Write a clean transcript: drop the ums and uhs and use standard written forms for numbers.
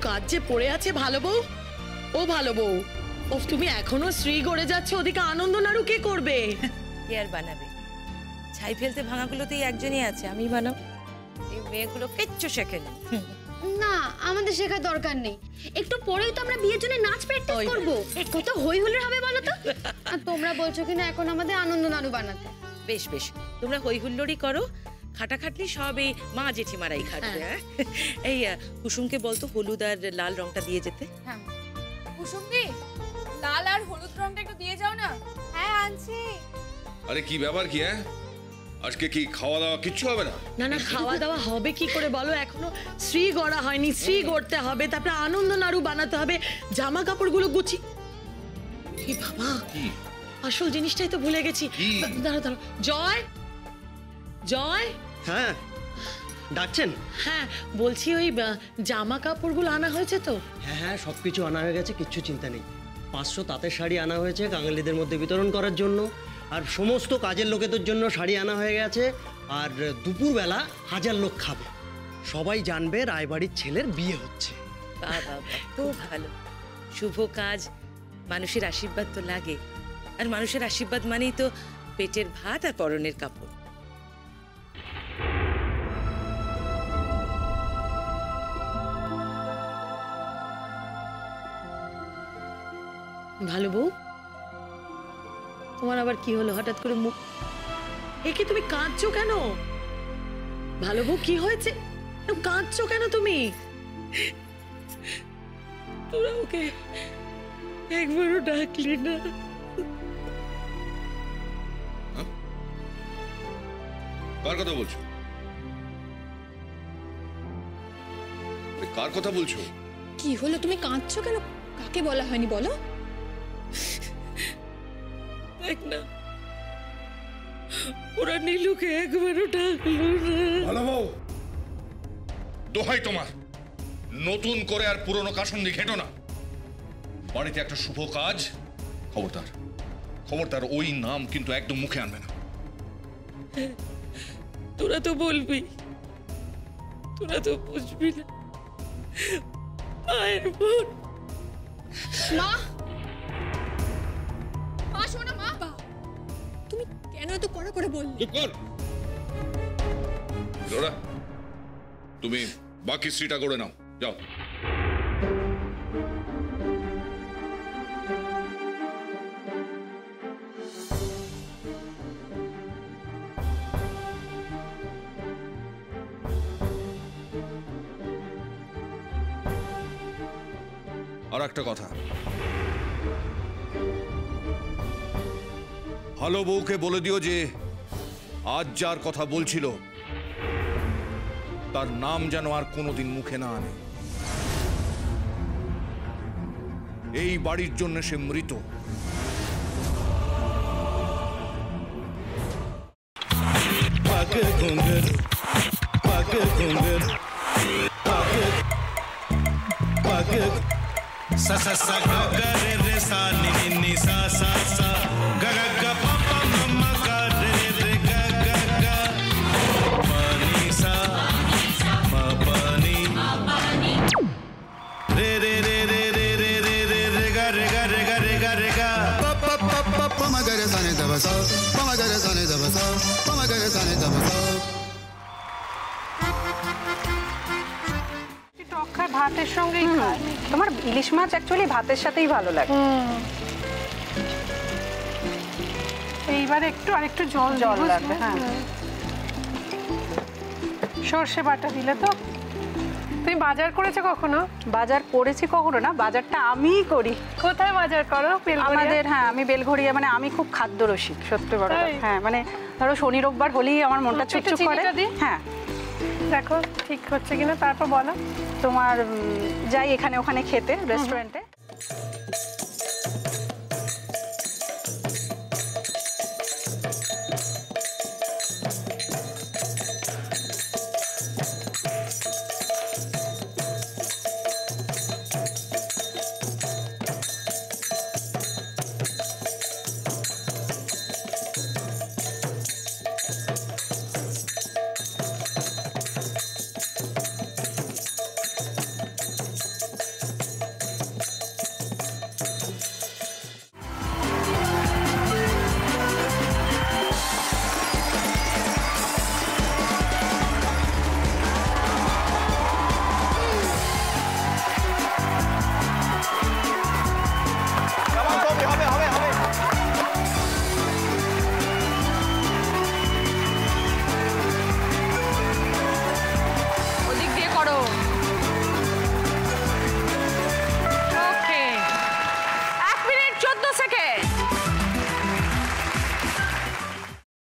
কাজ যে পড়ে আছে ভালো বউ। ও ভালো বউ, ও তুমি এখনো শ্রী গড়ে যাচ্ছে, ওদিকে আনন্দ নাড়ু কে করবে? কে আর বানাবে? ছাই ফেলতে ভাঙাগুলোতেই একজনই আছে, আমি বানাবো। এই মেয়েগুলো কিচ্ছু শেখেনি। না, আমাদের শেখার দরকার নেই। একটু পরেই তো আমরা বিয়ের জন্য নাচ প্র্যাকটিস করব। কত হই হুল্লোড় হবে বলো তো। আর তোমরা বলছো কিনা এখন আমাদের আনন্দ নাড়ু বানাতে। বেশ বেশ, তোমরা হই হুল্লোড়ই করো, খাটাখাটনি সব এই মা জেঠিমারাই খাটবে। এই কুসুমকে বলতো হলুদ আর লাল রংটা দিয়ে যেতে। হ্যাঁ কুসুমদি, লাল আর হলুদ রংটা একটু দিয়ে যাও না। হ্যাঁ আনছি। আরে কি ব্যাপার কি? আজকে কি খাওয়া দাওয়া কিচ্ছু হবে না? না না, খাওয়া দাওয়া হবে কি করে বলো, এখনো শ্রী গড়া হয়নি। শ্রী গড়তে হবে, তারপরে আনন্দ নাড়ু বানাতে হবে, জামা কাপড়গুলো গুছি। কি বাবা, আসল জিনিসটাই তো ভুলে গেছি। দাঁড়াও দাঁড়াও, জয় জয়। হ্যাঁ ডাকছেন? হ্যাঁ বলছি, ওই জামা কাপড়গুলো আনা হয়েছে তো? হ্যাঁ হ্যাঁ, সব কিছু আনা হয়ে গেছে, কিচ্ছু চিন্তা নেই। 500 তাঁতের শাড়ি আনা হয়েছে কাঙালিদের মধ্যে বিতরণ করার জন্য, আর সমস্ত কাজের লোকেদের জন্য শাড়ি আনা হয়ে গেছে। আর দুপুরবেলা 1000 লোক খাবে, সবাই জানবে রায়বাড়ির ছেলের বিয়ে হচ্ছে। বাবা খুব ভালো, শুভ কাজ, মানুষের আশীর্বাদ তো লাগে। আর মানুষের আশীর্বাদ মানেই তো পেটের ভাত আর পরনের কাপড়। ভালো বউ, তোমার আবার কি হলো হঠাৎ করে মুখ? একে তুমি কাঁদছো কেন? ভালো বউ কি হয়েছে, কাঁদছো কেন তুমি? তোরা ওকে একবারও ডাকলি না? কার কথা বলছো? কার কথা বলছো? কি হলো, তুমি কাঁদছো কেন? কাকে বলা হয়নি বলো? দেখ না, ওরা নীলুকে একবারও ডাকলো না। ভালো বউ, দোহাই তোমার, নতুন করে আর পুরনো কাসন্দি ঘেটো না। বাড়িতে একটা শুভ কাজ, খবরদার খবরদার ওই নাম কিন্তু একদম মুখে আনবে না। তোরা তো বলবি, তোরা তো বুঝবি না। মায়ের বোন। মা, মা শোনো মা, তুমি কেন এত কড়া করে বললে? চুপ কর লোরা, তুমি বাকি স্ত্রীটা করে নাও, যাও। আর একটা কথা, ভালো বউকে বলে দিও যে আজ যার কথা বলছিল তার নাম যেন আর কোনোদিন মুখে না আনে। এই বাড়ির জন্য সে মৃত। sa sa sa ga ga re re sa ni ni ni sa sa sa ga ga ga pa pa ma ma ga re re ga ga ga pa ni sa ma pa ni re re re re re re re re re ga re ga re ga re ga re ga pa pa pa pa pa ma ga re sa ni da ba sa pa ma ga re sa ni da ba sa pa ma ga re sa ni da ba sa। ভাতের সঙ্গেই খায়। তোমার ইলিশ মাছ actually ভাতের সাথেই ভালো লাগে। এইবার একটু আরেকটু জল লাগবে। হ্যাঁ, সর্ষে বাটা দিলে তো। তুমি বাজার করেছো কখনো? বাজার করেছি কখনো না, বাজারটা আমিই করি। কোথায় বাজার করো? আমাদের, হ্যাঁ আমি বেলঘড়িয়া, মানে আমি খুব খাদ্য রসিক, সত্যি বড়। হ্যাঁ মানে ধরো শনি রোববার হলেই আমার মনটা চুপচুপ করে। হ্যাঁ দেখো ঠিক হচ্ছে কিনা, তারপর বলো। তোমার যাই এখানে ওখানে খেতে রেস্টুরেন্টে,